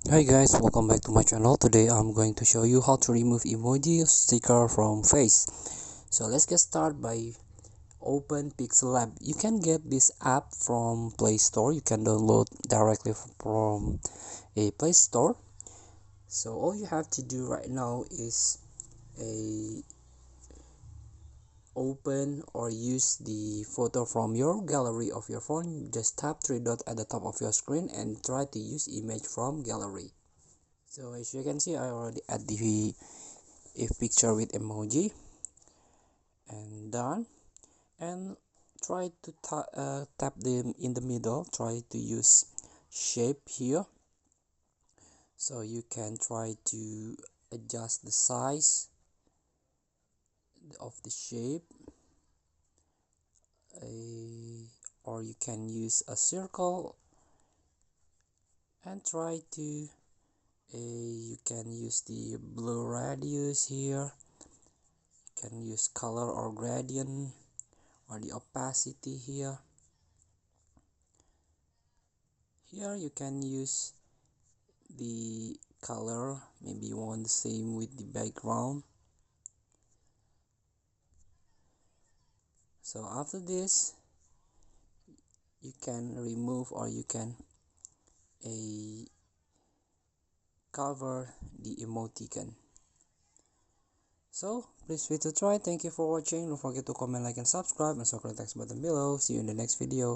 Hi guys, welcome back to my channel. Today I'm going to show you how to remove emoji sticker from face. So let's get started by open Pixel Lab. You can get this app from Play Store. You can download directly from a Play Store. So all you have to do right now is a open or use the photo from your gallery of your phone. Just tap three dots at the top of your screen and try to use image from gallery. So as you can see, I already add the a picture with emoji and done. And try to tap them in the middle. Try to use shape here, so you can try to adjust the size of the shape, or you can use a circle and try to you can use the blue radius here. You can use color or gradient or the opacity here. Here you can use the color, maybe you want the same with the background. So after this, you can remove or you can cover the emoticon. So please feel free to try. Thank you for watching. Don't forget to comment, like, and subscribe, and circle the text button below. See you in the next video.